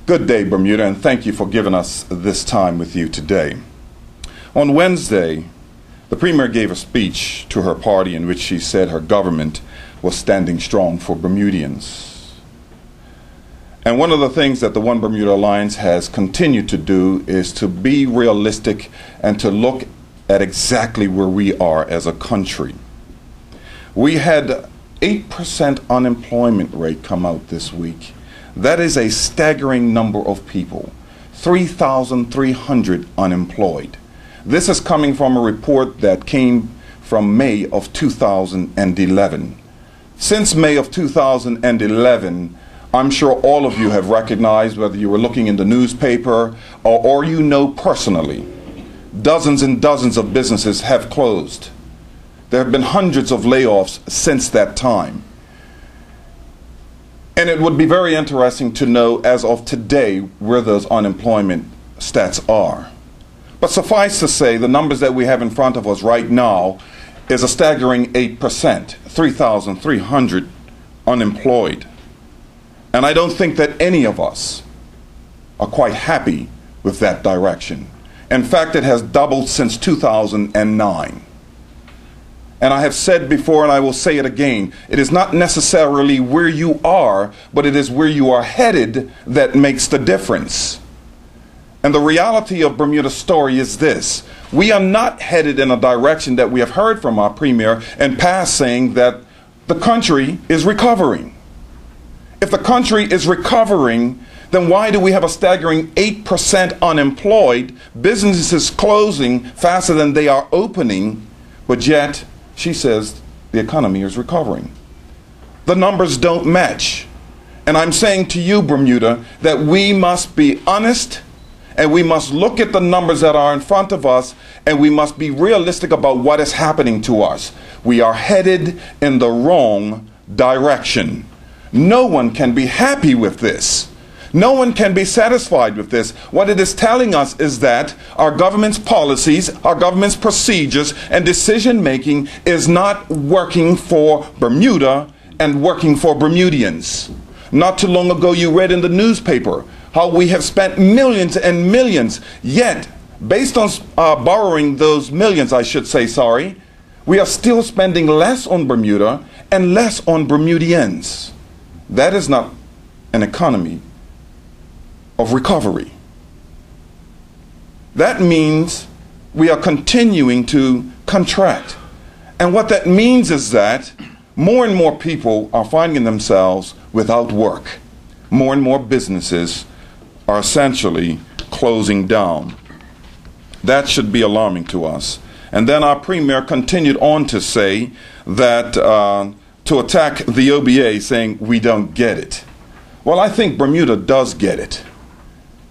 Good day, Bermuda, and thank you for giving us this time with you today. On Wednesday, the Premier gave a speech to her party in which she said her government was standing strong for Bermudians. And one of the things that the One Bermuda Alliance has continued to do is to be realistic and to look at exactly where we are as a country. We had 8% unemployment rate come out this week. That is a staggering number of people, 3,300 unemployed. This is coming from a report that came from May of 2011. Since May of 2011, I'm sure all of you have recognized, whether you were looking in the newspaper or you know personally, dozens and dozens of businesses have closed. There have been hundreds of layoffs since that time. And it would be very interesting to know, as of today, where those unemployment stats are. But suffice to say, the numbers that we have in front of us right now is a staggering 8%, 3,300 unemployed. And I don't think that any of us are quite happy with that direction. In fact, it has doubled since 2009. And I have said before, and I will say it again, it is not necessarily where you are, but it is where you are headed that makes the difference. And the reality of Bermuda's story is this. We are not headed in a direction that we have heard from our Premier in past, saying that the country is recovering. If the country is recovering, then why do we have a staggering 8% unemployed, businesses closing faster than they are opening, but yet she says the economy is recovering? The numbers don't match. And I'm saying to you, Bermuda, that we must be honest and we must look at the numbers that are in front of us and we must be realistic about what is happening to us. We are headed in the wrong direction. No one can be happy with this. No one can be satisfied with this. What it is telling us is that our government's policies, our government's procedures and decision making is not working for Bermuda and working for Bermudians. Not too long ago you read in the newspaper how we have spent millions and millions, yet based on borrowing those millions, I should say, we are still spending less on Bermuda and less on Bermudians. That is not an economy of recovery. That means we are continuing to contract. And what that means is that more and more people are finding themselves without work. More and more businesses are essentially closing down. That should be alarming to us. And then our Premier continued on to say that to attack the OBA, saying we don't get it. Well, I think Bermuda does get it.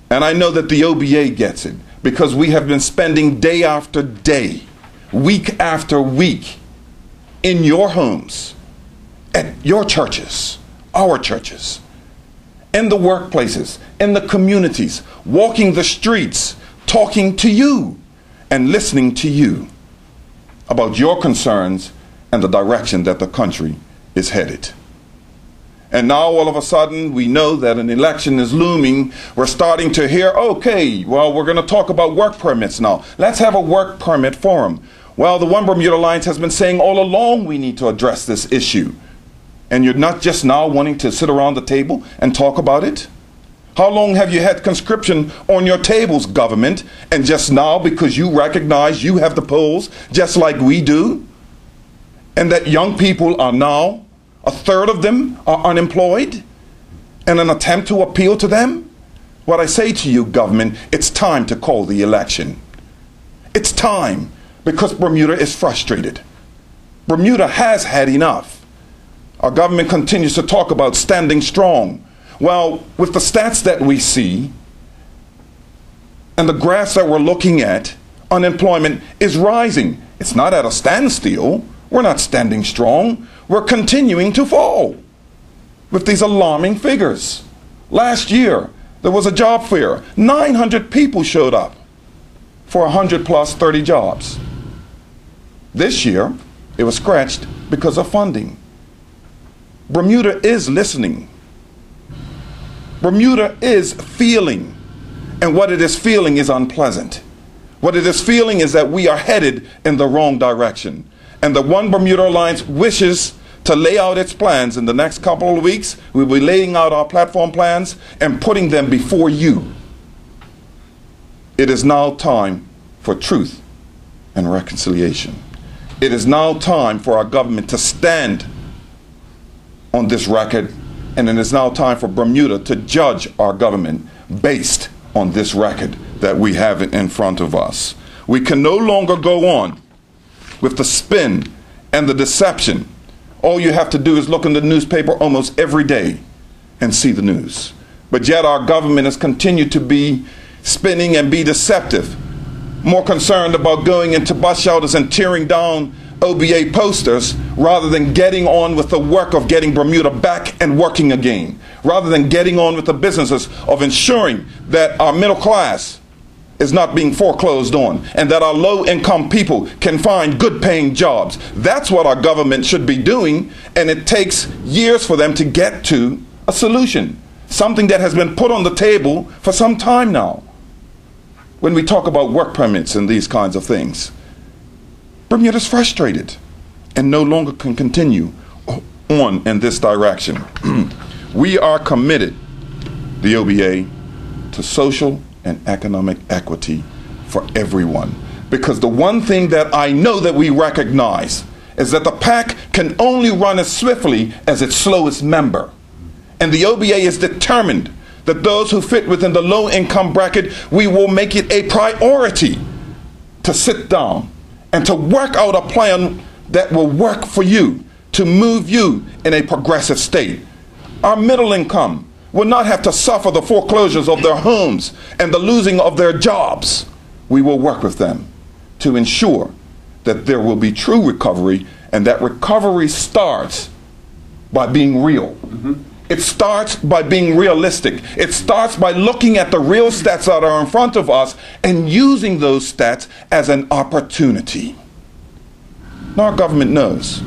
And I know that the OBA gets it, because we have been spending day after day, week after week, in your homes, at your churches, our churches, in the workplaces, in the communities, walking the streets, talking to you and listening to you about your concerns and the direction that the country is headed. And now all of a sudden we know that an election is looming. We're starting to hear, okay, well, we're going to talk about work permits now. Let's have a work permit forum. Well, the One Bermuda Alliance has been saying all along we need to address this issue. And you're not just now wanting to sit around the table and talk about it? How long have you had conscription on your tables, government, and just now because you recognize you have the polls just like we do, and that young people are now, a third of them are unemployed, in an attempt to appeal to them? What I say to you, government, it's time to call the election. It's time, because Bermuda is frustrated. Bermuda has had enough. Our government continues to talk about standing strong. Well, with the stats that we see and the graphs that we're looking at, unemployment is rising. It's not at a standstill. We're not standing strong. We're continuing to fall with these alarming figures. Last year, there was a job fair. 900 people showed up for 100 plus 30 jobs. This year, it was scratched because of funding. Bermuda is listening. Bermuda is feeling, and what it is feeling is unpleasant. What it is feeling is that we are headed in the wrong direction. And the One Bermuda Alliance wishes to lay out its plans in the next couple of weeks. We'll be laying out our platform plans and putting them before you. It is now time for truth and reconciliation. It is now time for our government to stand on this record, and it is now time for Bermuda to judge our government based on this record that we have in front of us. We can no longer go on with the spin and the deception. All you have to do is look in the newspaper almost every day and see the news. But yet our government has continued to be spinning and be deceptive, more concerned about going into bus shelters and tearing down OBA posters rather than getting on with the work of getting Bermuda back and working again, rather than getting on with the businesses of ensuring that our middle class is not being foreclosed on and that our low-income people can find good-paying jobs. That's what our government should be doing, and it takes years for them to get to a solution, something that has been put on the table for some time now. When we talk about work permits and these kinds of things, Bermuda's frustrated and no longer can continue on in this direction. We are committed, the OBA, to social and economic equity for everyone. Because the one thing that I know that we recognize is that the pack can only run as swiftly as its slowest member. And the OBA is determined that those who fit within the low-income bracket, we will make it a priority to sit down and to work out a plan that will work for you, to move you in a progressive state. Our middle income will not have to suffer the foreclosures of their homes and the losing of their jobs. We will work with them to ensure that there will be true recovery, and that recovery starts by being real. It starts by being realistic. It starts by looking at the real stats that are in front of us and using those stats as an opportunity. Now our government knows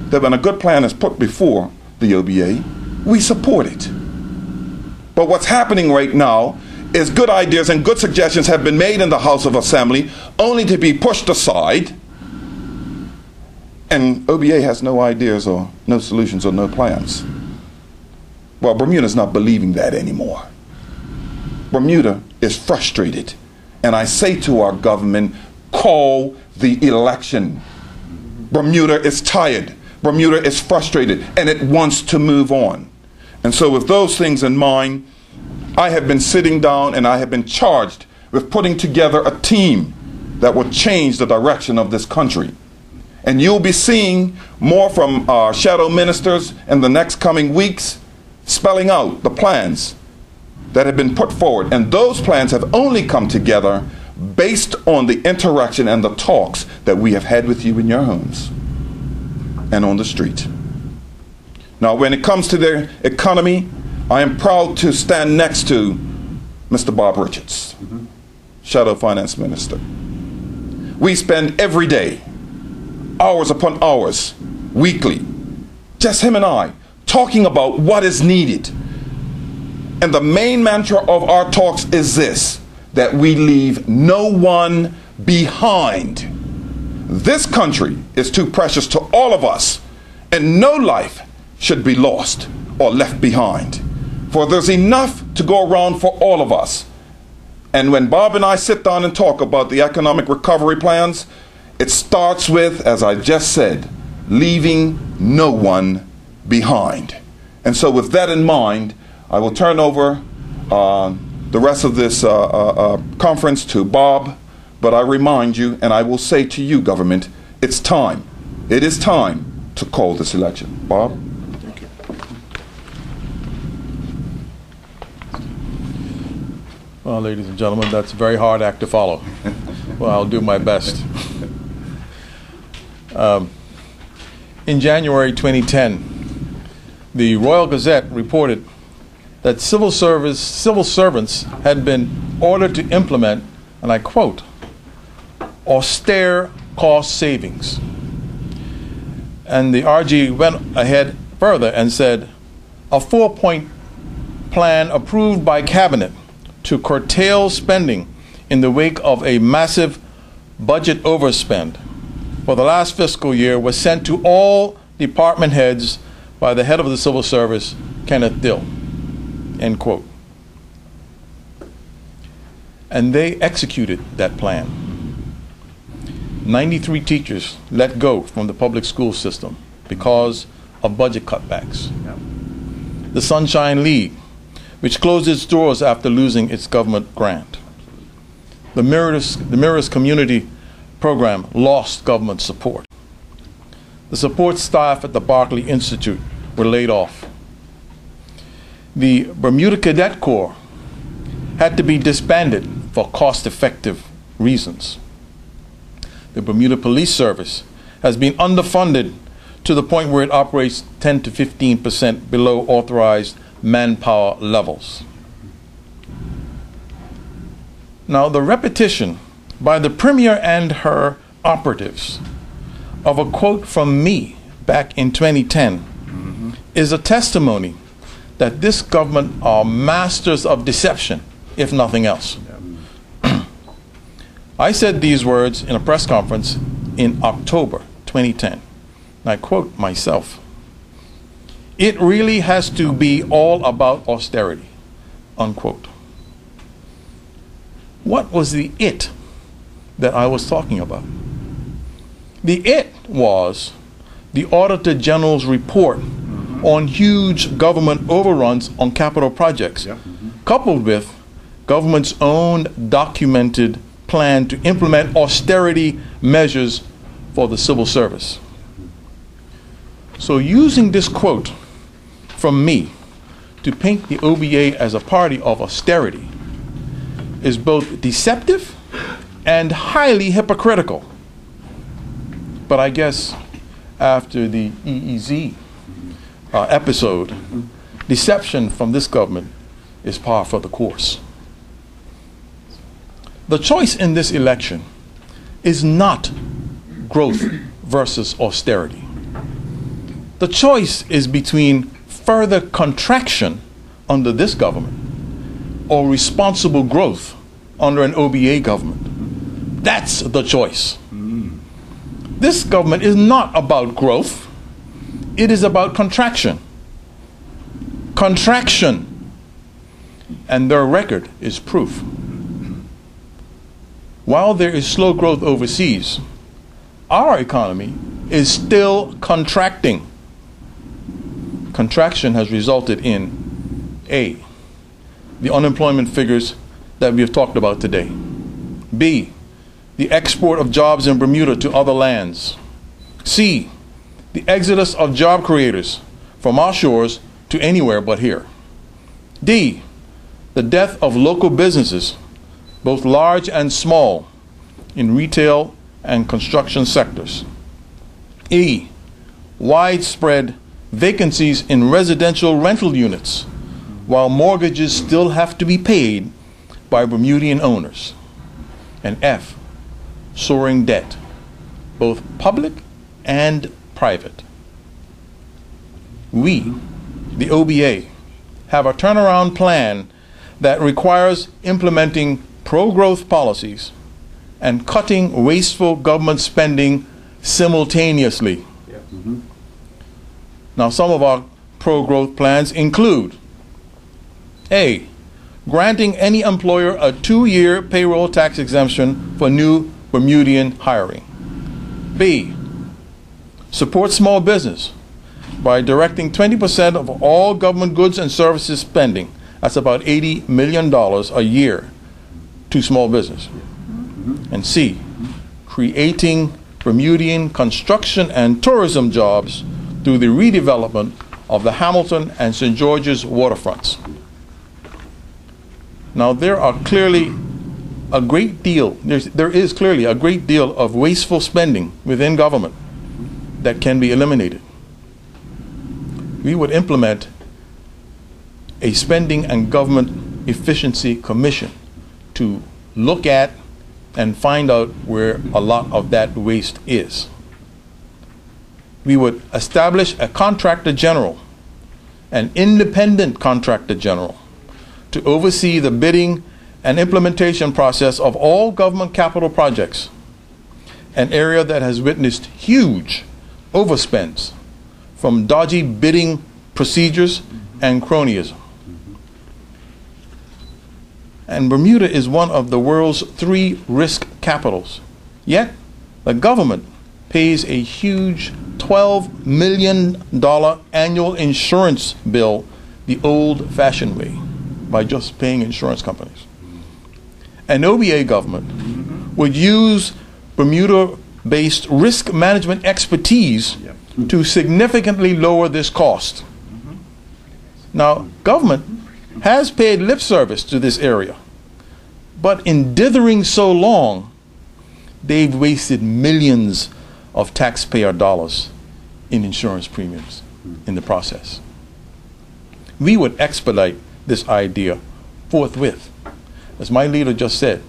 that when a good plan is put before the OBA, we support it. But what's happening right now is good ideas and good suggestions have been made in the House of Assembly only to be pushed aside, and OBA has no ideas or no solutions or no plans. Well, Bermuda's not believing that anymore. Bermuda is frustrated. And I say to our government, call the election. Bermuda is tired. Bermuda is frustrated, and it wants to move on. And so with those things in mind, I have been sitting down and I have been charged with putting together a team that will change the direction of this country. And you'll be seeing more from our shadow ministers in the next coming weeks, spelling out the plans that have been put forward. And those plans have only come together based on the interaction and the talks that we have had with you in your homes and on the street. Now, when it comes to the economy, I am proud to stand next to Mr. Bob Richards, Shadow Finance Minister. We spend every day, hours upon hours, weekly, just him and I, talking about what is needed. And the main mantra of our talks is this, that we leave no one behind. This country is too precious to all of us, and no life should be lost or left behind. For there's enough to go around for all of us. And when Bob and I sit down and talk about the economic recovery plans, it starts with, as I just said, leaving no one behind. And so with that in mind, I will turn over the rest of this conference to Bob, but I remind you, and I will say to you, government, it's time. It is time to call this election. Bob? Thank you. Well, ladies and gentlemen, that's a very hard act to follow. Well, I'll do my best. In January 2010, the Royal Gazette reported that civil servants had been ordered to implement, and I quote, austere cost savings. And the RG went ahead further and said a 4-point plan approved by Cabinet to curtail spending in the wake of a massive budget overspend for the last fiscal year was sent to all department heads by the head of the Civil Service, Kenneth Dill, end quote. And they executed that plan. 93 teachers let go from the public school system because of budget cutbacks. The Sunshine League, which closed its doors after losing its government grant. The Mirrors Community Program lost government support. The support staff at the Barclay Institute were laid off. The Bermuda Cadet Corps had to be disbanded for cost-effective reasons. The Bermuda Police Service has been underfunded to the point where it operates 10 to 15% below authorized manpower levels. Now, the repetition by the Premier and her operatives of a quote from me back in 2010 is a testimony that this government are masters of deception, if nothing else. I said these words in a press conference in October 2010. And I quote myself, "It really has to be all about austerity," unquote. What was the it that I was talking about? The it was the Auditor General's report on huge government overruns on capital projects, coupled with government's own documented plan to implement austerity measures for the civil service. So using this quote from me to paint the OBA as a party of austerity is both deceptive and highly hypocritical. But I guess after the EEZ episode, deception from this government is par for the course. The choice in this election is not growth versus austerity. The choice is between further contraction under this government or responsible growth under an OBA government. That's the choice. This government is not about growth. It is about contraction. Contraction. And their record is proof. While there is slow growth overseas, our economy is still contracting. Contraction has resulted in A, the unemployment figures that we have talked about today. B, the export of jobs in Bermuda to other lands. C, the exodus of job creators from our shores to anywhere but here. D, the death of local businesses, both large and small, in retail and construction sectors. E, widespread vacancies in residential rental units, while mortgages still have to be paid by Bermudian owners. And F, soaring debt, both public and private. We, the OBA, have a turnaround plan that requires implementing pro-growth policies and cutting wasteful government spending simultaneously. Now, some of our pro-growth plans include A, granting any employer a 2-year payroll tax exemption for new Bermudian hiring. B, support small business by directing 20% of all government goods and services spending, that's about $80 million a year, to small business. And C, creating Bermudian construction and tourism jobs through the redevelopment of the Hamilton and St. George's waterfronts. Now, there is clearly a great deal of wasteful spending within government that can be eliminated. We would implement a Spending and Government Efficiency Commission to look at and find out where a lot of that waste is. We would establish a contractor general an independent contractor general to oversee the bidding and implementation process of all government capital projects, an area that has witnessed huge overspends from dodgy bidding procedures and cronyism. And Bermuda is one of the world's 3 risk capitals. Yet, the government pays a huge $12 million annual insurance bill the old-fashioned way, by just paying insurance companies. An OBA government would use Bermuda-based risk management expertise to significantly lower this cost. Now, government has paid lip service to this area, but in dithering so long, they've wasted millions of taxpayer dollars in insurance premiums in the process. We would expedite this idea forthwith. As my leader just said,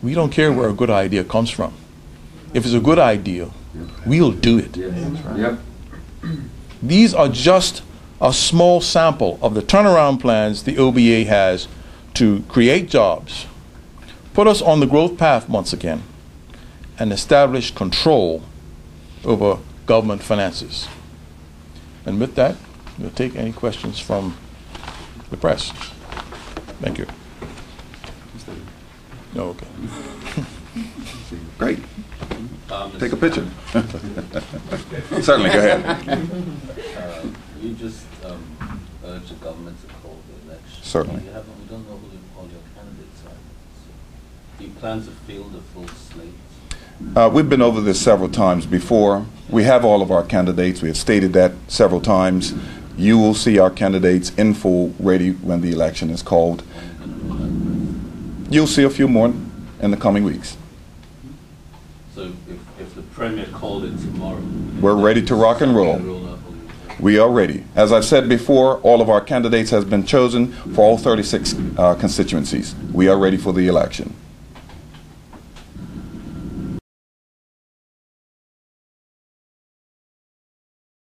we don't care where a good idea comes from. If it's a good idea, we'll do it. Yep. These are just a small sample of the turnaround plans the OBA has to create jobs, put us on the growth path once again, and establish control over government finances. And with that, we'll take any questions from the press. Thank you. No, okay. Great. Take a picture. Certainly, go ahead. You just urged the government to call the election. Certainly. We don't know who all your candidates are. So do you plan to field a full slate? We've been over this several times before. We have all of our candidates. We have stated that several times. You will see our candidates in full ready when the election is called. You'll see a few more in the coming weeks. So if the Premier called it tomorrow, We're ready to rock and roll. We are ready. As I've said before, all of our candidates has been chosen for all 36 constituencies. We are ready for the election.